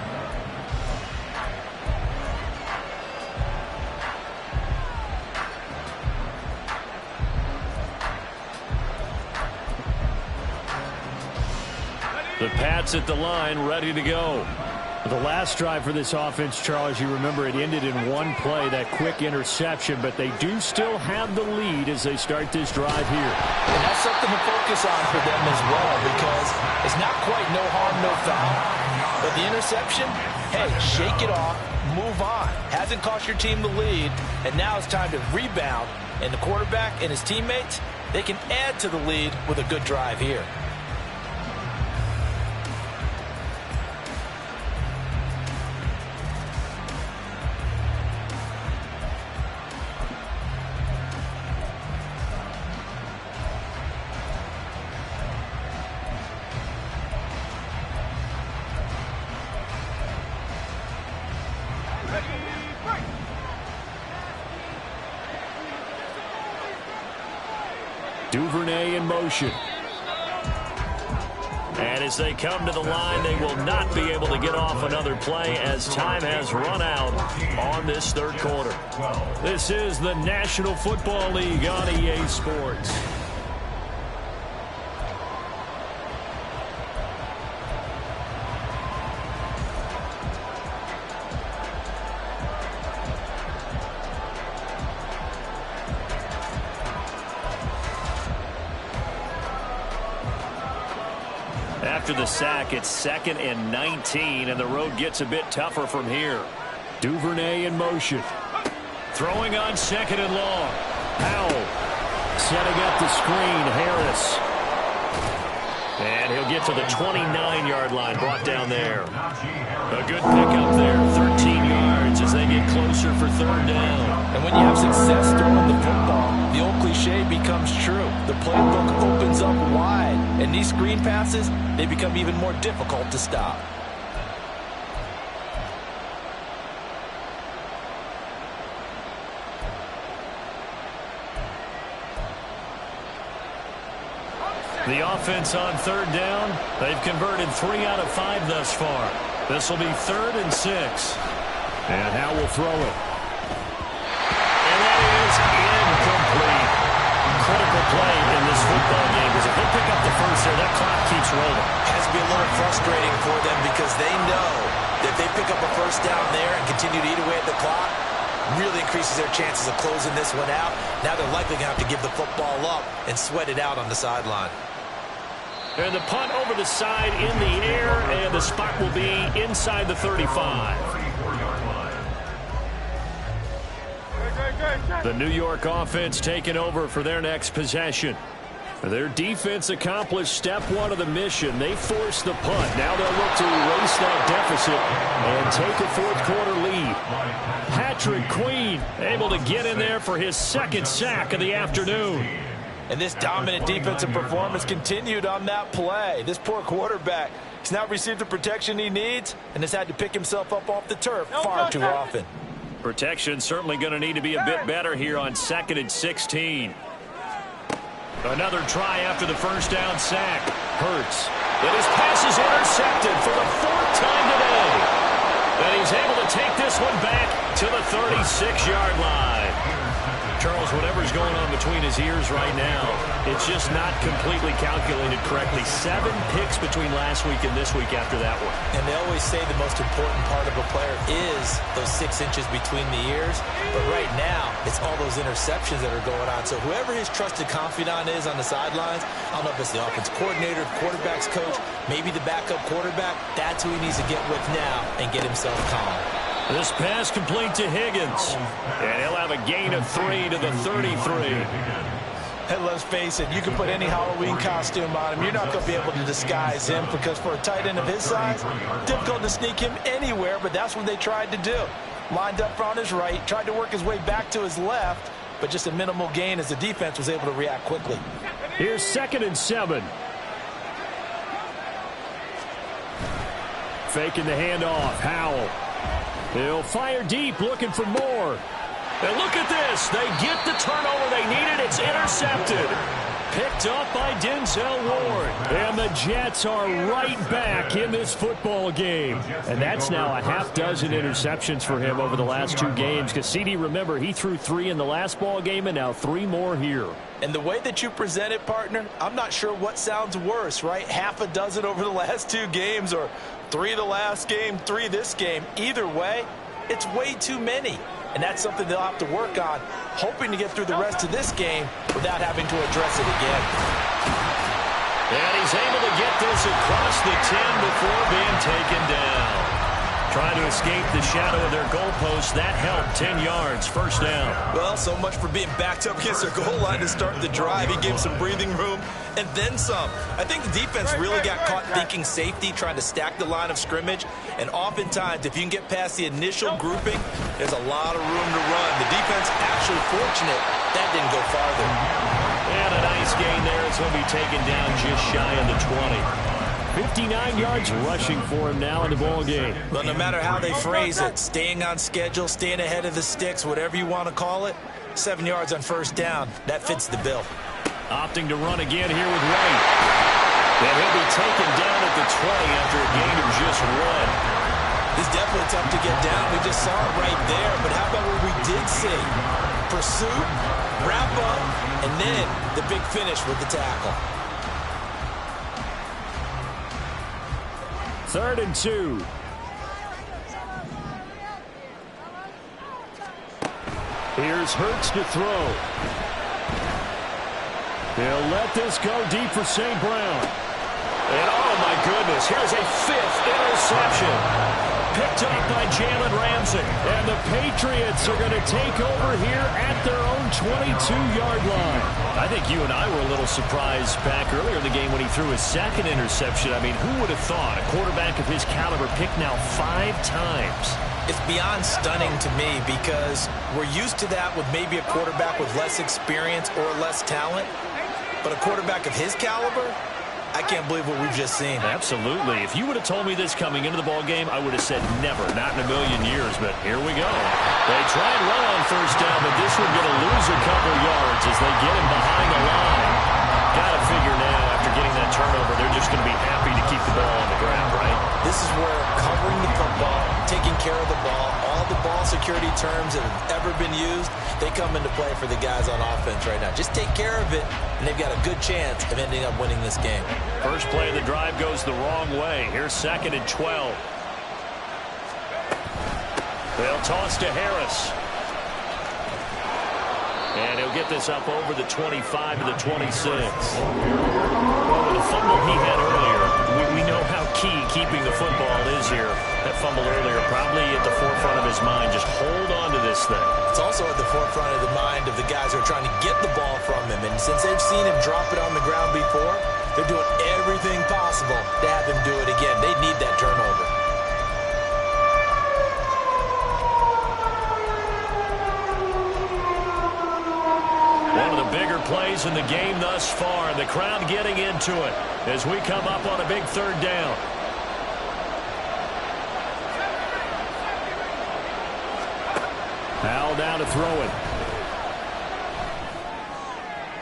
The Pats at the line, ready to go. The last drive for this offense, Charles, you remember it ended in one play, that quick interception, but they do still have the lead as they start this drive here. And that's something to focus on for them as well, because it's not quite no harm, no foul. But the interception, hey, shake it off, move on. Hasn't cost your team the lead, and now it's time to rebound. And the quarterback and his teammates, they can add to the lead with a good drive here. Duvernay in motion. And as they come to the line, they will not be able to get off another play as time has run out on this third quarter. This is the National Football League on EA Sports. After the sack, it's 2nd and 19, and the road gets a bit tougher from here. Duvernay in motion. Throwing on 2nd and long. Powell setting up the screen. Harris. And he'll get to the 29-yard line, brought down there. A good pickup there, 13 yards as they get closer for third down. And when you have success throwing the football, the old cliche becomes true. The playbook opens up wide, and these screen passes, they become even more difficult to stop. The offense on third down, they've converted 3 out of 5 thus far. This will be 3rd and 6. And Howe will throw it. play in this football game, because if they pick up the first there, that clock keeps rolling. Has to be a little frustrating for them because they know that if they pick up a first down there and continue to eat away at the clock, really increases their chances of closing this one out. Now they're likely going to have to give the football up and sweat it out on the sideline. And the punt over the side in the air, and the spot will be inside the 35. The New York offense taking over for their next possession. Their defense accomplished step one of the mission. They forced the punt. Now they'll look to erase that deficit and take a fourth-quarter lead. Patrick Queen able to get in there for his second sack of the afternoon. And this dominant defensive performance continued on that play. This poor quarterback, he's not received the protection he needs and has had to pick himself up off the turf far too often. Protection certainly going to need to be a bit better here on 2nd and 16. Another try after the first down sack. Hurts. But his pass is intercepted for the 4th time today. And he's able to take this one back to the 36-yard line. Charles, whatever's going on between his ears right now, it's just not completely calculated correctly. 7 picks between last week and this week after that one. And they always say the most important part of a player is those 6 inches between the ears. But right now, it's all those interceptions that are going on. So whoever his trusted confidant is on the sidelines, I don't know if it's the offense coordinator, quarterback's coach, maybe the backup quarterback, that's who he needs to get with now and get himself calm. This pass complete to Higgins. And he'll have a gain of 3 to the 33. And let's face it, you can put any Halloween costume on him. You're not going to be able to disguise him because for a tight end of his size, difficult to sneak him anywhere, but that's what they tried to do. Lined up on his right, tried to work his way back to his left, but just a minimal gain as the defense was able to react quickly. Here's 2nd and 7. Faking the handoff, Howell. He'll fire deep, looking for more. And look at this. They get the turnover they needed. It's intercepted. Picked up by Denzel Ward. And the Jets are right back in this football game. And that's now a half dozen interceptions for him over the last 2 games. Because CD, remember, he threw 3 in the last ball game and now 3 more here. And the way that you present it, partner, I'm not sure what sounds worse, right? Half a dozen over the last 2 games or 3 the last game, 3 this game. Either way, it's way too many. And that's something they'll have to work on, hoping to get through the rest of this game without having to address it again. And he's able to get this across the 10 before being taken down. Trying to escape the shadow of their goalpost. That helped. 10 yards, first down. Well, so much for being backed up against their goal line to start the drive. He gave some breathing room and then some. I think the defense really got caught thinking safety, trying to stack the line of scrimmage. And oftentimes, if you can get past the initial grouping, there's a lot of room to run. The defense actually fortunate that didn't go farther. And a nice gain there. It's going to be taken down just shy of the 20. 59 yards rushing for him now in the ball game. Well, no matter how they phrase it, staying on schedule, staying ahead of the sticks, whatever you want to call it, 7 yards on first down, that fits the bill. Opting to run again here with Wright. And he'll be taken down at the 20 after a gain of just 1. It's definitely tough to get down. We just saw it right there. But how about what we did see? Pursuit, wrap up, and then the big finish with the tackle. 3rd and 2. Here's Hurts to throw. He'll let this go deep for St. Brown. And oh my goodness, here's a 5th interception. Picked up by Jalen Ramsey. And the Patriots are going to take over here at their own 22-yard line. I think you and I were a little surprised back earlier in the game when he threw his 2nd interception. I mean, who would have thought a quarterback of his caliber picked now 5 times? It's beyond stunning to me because we're used to that with maybe a quarterback with less experience or less talent. But a quarterback of his caliber, I can't believe what we've just seen. Absolutely. If you would have told me this coming into the ball game, I would have said never, not in a million years. But here we go. They try and run on first down, but this one's going to lose a couple yards as they get him behind the line. Got to figure now, after getting that turnover, they're just going to be happy to keep the ball on the ground, right? This is where covering the football, taking taking care of the ball. All the ball security terms that have ever been used, they come into play for the guys on offense right now. Just take care of it, and they've got a good chance of ending up winning this game. First play of the drive goes the wrong way. Here's 2nd and 12. They'll toss to Harris. And he'll get this up over the 25 to the 26. Well, with the fumble he had earlier, we know how key keeping the football is here. That fumble earlier probably at the forefront of his mind. Just hold on to this thing. It's also at the forefront of the mind of the guys who are trying to get the ball from him. And since they've seen him drop it on the ground before, they're doing everything possible to have him do it again. They need that turnover. One of the bigger plays in the game thus far. The crowd getting into it as we come up on a big 3rd down. Howell down to throw it.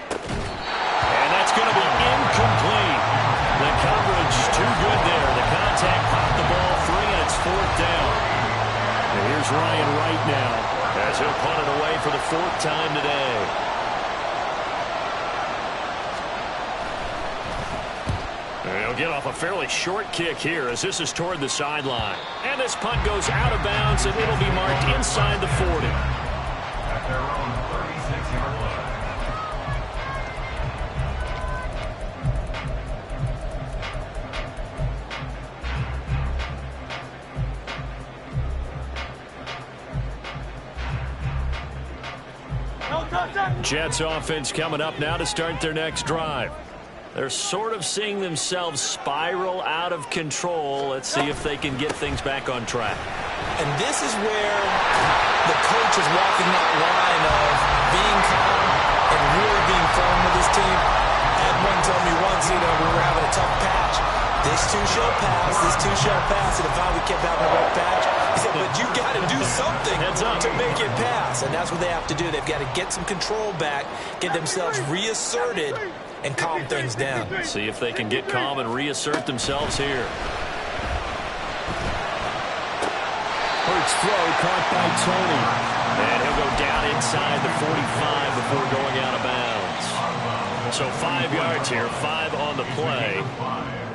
And that's going to be incomplete. The coverage too good there. The contact popped the ball free, and it's 4th down. And here's Ryan Wright now as he'll punt it away for the 4th time today. He'll get off a fairly short kick here as this is toward the sideline. And this punt goes out of bounds, and it'll be marked inside the 40. At their own 36-yard line. Jets offense coming up now to start their next drive. They're sort of seeing themselves spiral out of control. Let's see if they can get things back on track. And this is where the coach is walking that line of being calm and really being firm with his team. I had one tell me once, we were having a tough patch. This too shall pass, this too shall pass. And if we kept having a rough patch, he said, but you got to do something to make it pass. And that's what they have to do. They've got to get some control back, get themselves reasserted, and calm things down. See if they can get calm and reassert themselves here. Hurts throw caught by Tony. And he'll go down inside the 45 before going out of bounds. So 5 yards here, 5 on the play.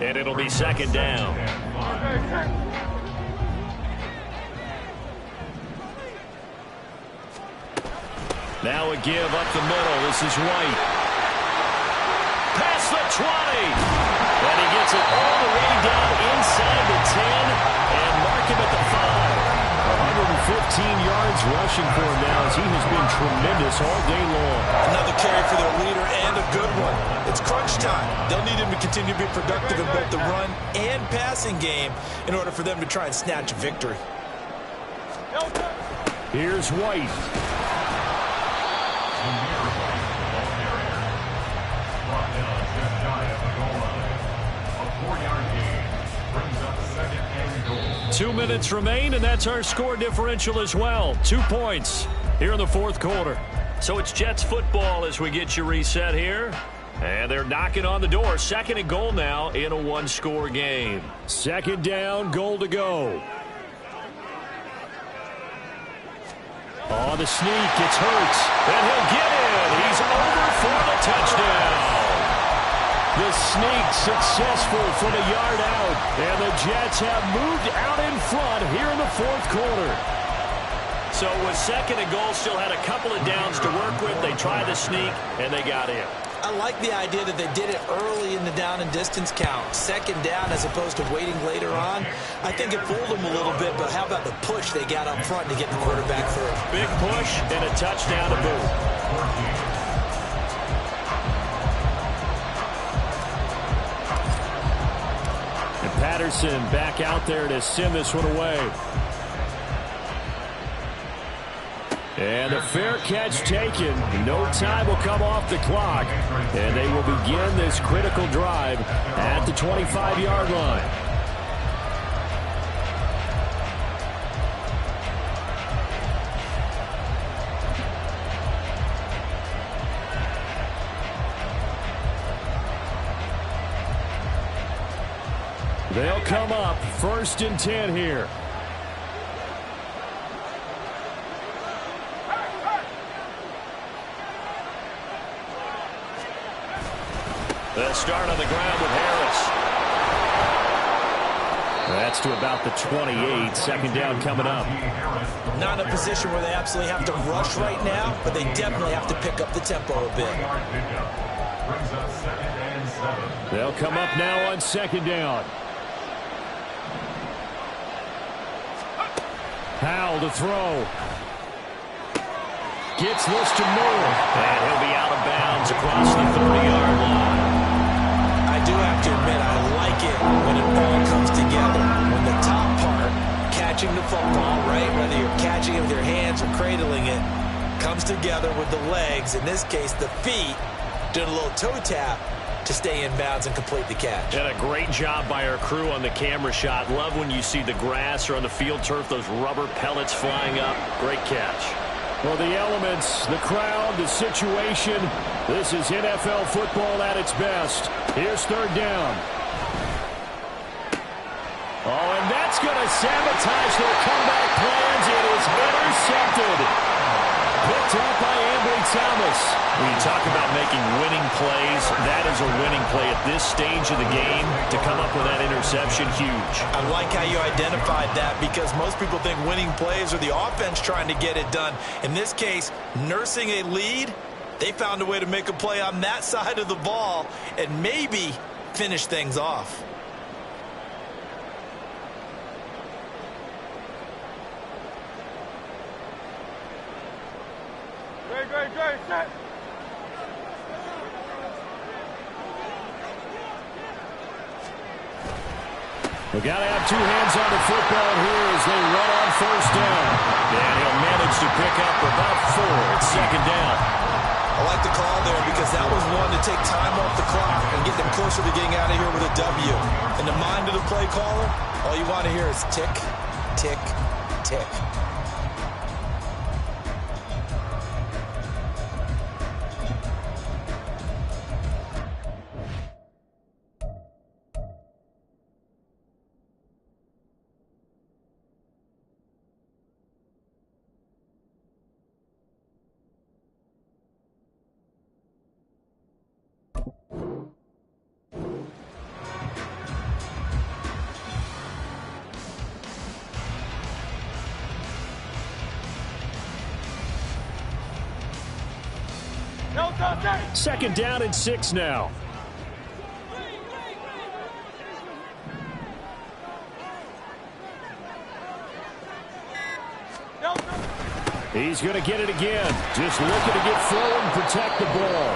And it'll be 2nd down. Now a give up the middle. This is White. Past the 20. And he gets it all the way down inside the 10 and mark him at the 5. 115 yards rushing for him now as he has been tremendous all day long. Another carry for their leader and a good one. It's crunch time. They'll need him to continue to be productive in both the run and passing game in order for them to try and snatch a victory. Here's White. Brought down just shy of the goal line. A 4-yard gain brings up 2nd and goal. 2 minutes remain, and that's our score differential as well. 2 points here in the 4th quarter. So it's Jets football as we get you reset here. And they're knocking on the door. 2nd and goal now in a 1-score game. 2nd down, goal to go. Oh, the sneak, it's Hurts. And he'll get in. He's over for the touchdown. The sneak successful from a yard out. And the Jets have moved out in front here in the 4th quarter. So with 2nd and goal, still had a couple of downs to work with. They tried the sneak, and they got in. I like the idea that they did it early in the down and distance count. 2nd down as opposed to waiting later on. I think it fooled them a little bit, but how about the push they got up front to get the quarterback through? Big push and a touchdown to boot. And Patterson back out there to send this one away. And a fair catch taken. No time will come off the clock. And they will begin this critical drive at the 25-yard line. They'll come up 1st and 10 here. The start on the ground with Harris. That's to about the 28. Second down coming up. Not in a position where they absolutely have to rush right now, but they definitely have to pick up the tempo a bit. They'll come up now on second down. Howell to throw. Gets this to Moore. And he'll be out of bounds across the 30-yard line. I do have to admit, I like it when it all comes together. When the top part, catching the football, right, whether you're catching it with your hands or cradling it, comes together with the legs, in this case the feet, doing a little toe tap to stay in bounds and complete the catch. And a great job by our crew on the camera shot. Love when you see the grass or on the field turf, those rubber pellets flying up. Great catch. Well, the elements, the crowd, the situation, this is NFL football at its best. Here's third down. Oh, and that's going to sabotage their comeback plans. It is intercepted. Picked up by Ambry Thomas. When you talk about making winning plays, that is a winning play at this stage of the game. To come up with that interception, huge. I like how you identified that, because most people think winning plays are the offense trying to get it done. In this case, nursing a lead, they found a way to make a play on that side of the ball and maybe finish things off. Great, set. We got to have two hands on the football here as they run on first down. And he'll manage to pick up about 4 at second down. I like the call there because that was one to take time off the clock and get them closer to getting out of here with a W. In the mind of the play caller, all you want to hear is tick, tick, tick. Second down and 6 now. He's going to get it again. Just looking to get forward and protect the ball.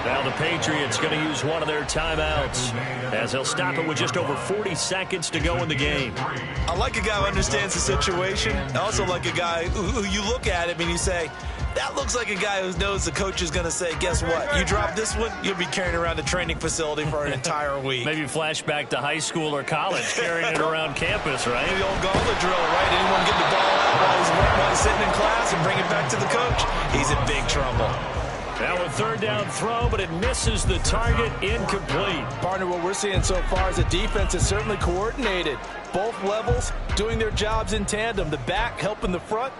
Now the Patriots going to use one of their timeouts as they'll stop it with just over 40 seconds to go in the game. I like a guy who understands the situation. I also like a guy who you look at him and you say, that looks like a guy who knows the coach is going to say, guess what? You drop this one, you'll be carrying around the training facility for an entire week. Maybe flashback to high school or college, carrying it around campus, right? The old gauntlet drill, right? Anyone get the ball out while he's sitting in class and bring it back to the coach? He's in big trouble. Now a third down throw, but it misses the target, incomplete. Partner, what we're seeing so far is a defense is certainly coordinated. Both levels doing their jobs in tandem. The back helping the front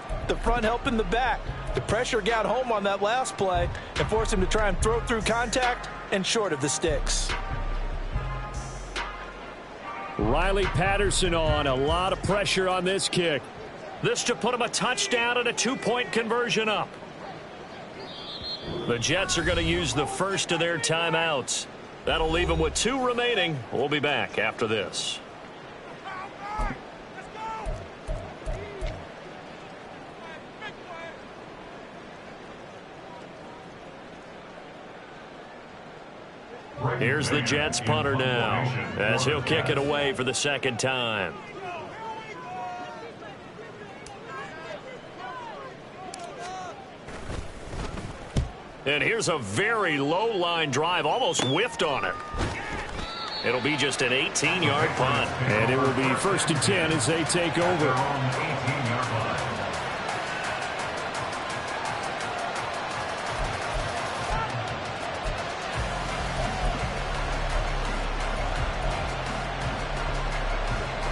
helping the back. The pressure got home on that last play and forced him to try and throw through contact and short of the sticks. Riley Patterson on. A lot of pressure on this kick. This to put him a touchdown and a 2-point conversion up. The Jets are going to use the first of their timeouts. That'll leave them with 2 remaining. We'll be back after this. Here's the Jets punter now as he'll kick it away for the second time. And here's a very low line drive, almost whiffed on it. It'll be just an 18-yard punt. And it will be 1st and 10 as they take over.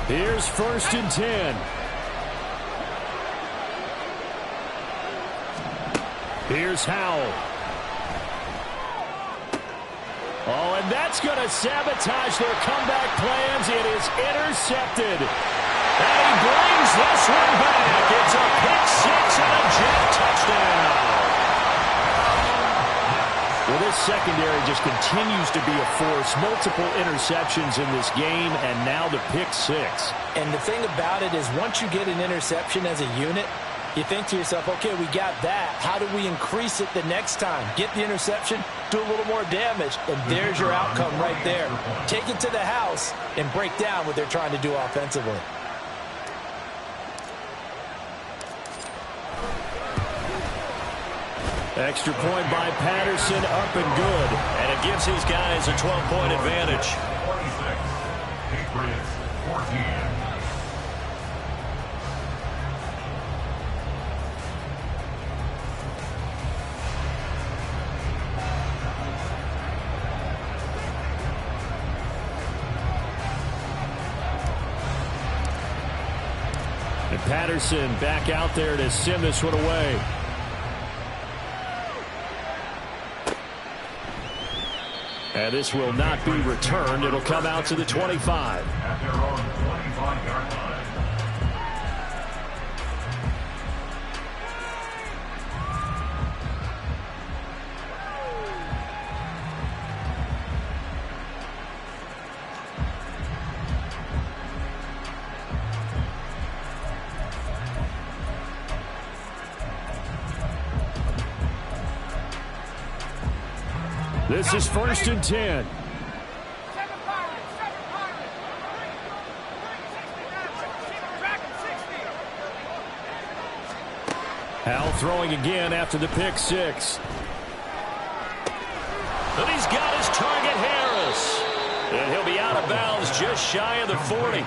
Here's 1st and 10. Here's Howell. Oh, and that's going to sabotage their comeback plans. It is intercepted. And he brings this one back. It's a pick six and a Jet touchdown. Well, this secondary just continues to be a force. Multiple interceptions in this game, and now the pick six. And the thing about it is once you get an interception as a unit, you think to yourself, okay, we got that. How do we increase it the next time? Get the interception, do a little more damage, and there's your outcome right there. Take it to the house and break down what they're trying to do offensively. Extra point by Patterson, up and good. And it gives his guys a 12-point advantage. 26, Patriots 14. And Patterson back out there to send this one away. And this will not be returned. It'll come out to the 25. At their own 25-yard line. This is 1st and 10. Howell throwing again after the pick six. And he's got his target, Harris. And he'll be out of bounds just shy of the 40.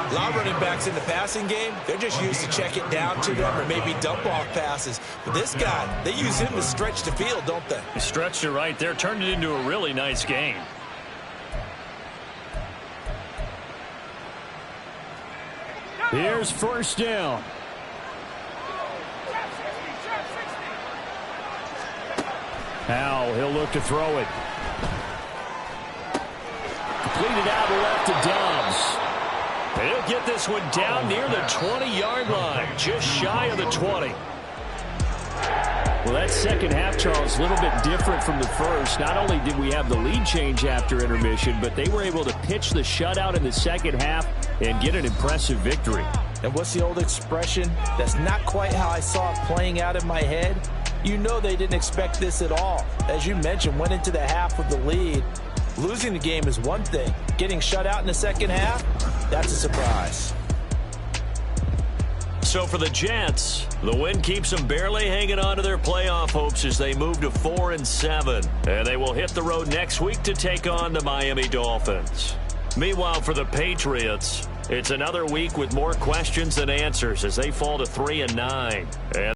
A lot of running backs in the passing game, they're just used to check it down to them or maybe dump off passes. But this guy, they use him to stretch the field, don't they? He stretched it right there, turned it into a really nice game. Here's 1st down. Howell, he'll look to throw it. Completed out left to Dobbs. And he'll get this one down near the 20-yard line, just shy of the 20. Well, that second half, Charles, a little bit different from the first. Not only did we have the lead change after intermission, but they were able to pitch the shutout in the second half and get an impressive victory. And what's the old expression? That's not quite how I saw it playing out in my head. You know they didn't expect this at all. As you mentioned, went into the half with the lead. Losing the game is one thing. Getting shut out in the second half, that's a surprise. So for the Jets, the win keeps them barely hanging on to their playoff hopes as they move to 4-7. And they will hit the road next week to take on the Miami Dolphins. Meanwhile, for the Patriots, it's another week with more questions than answers as they fall to 3-9. And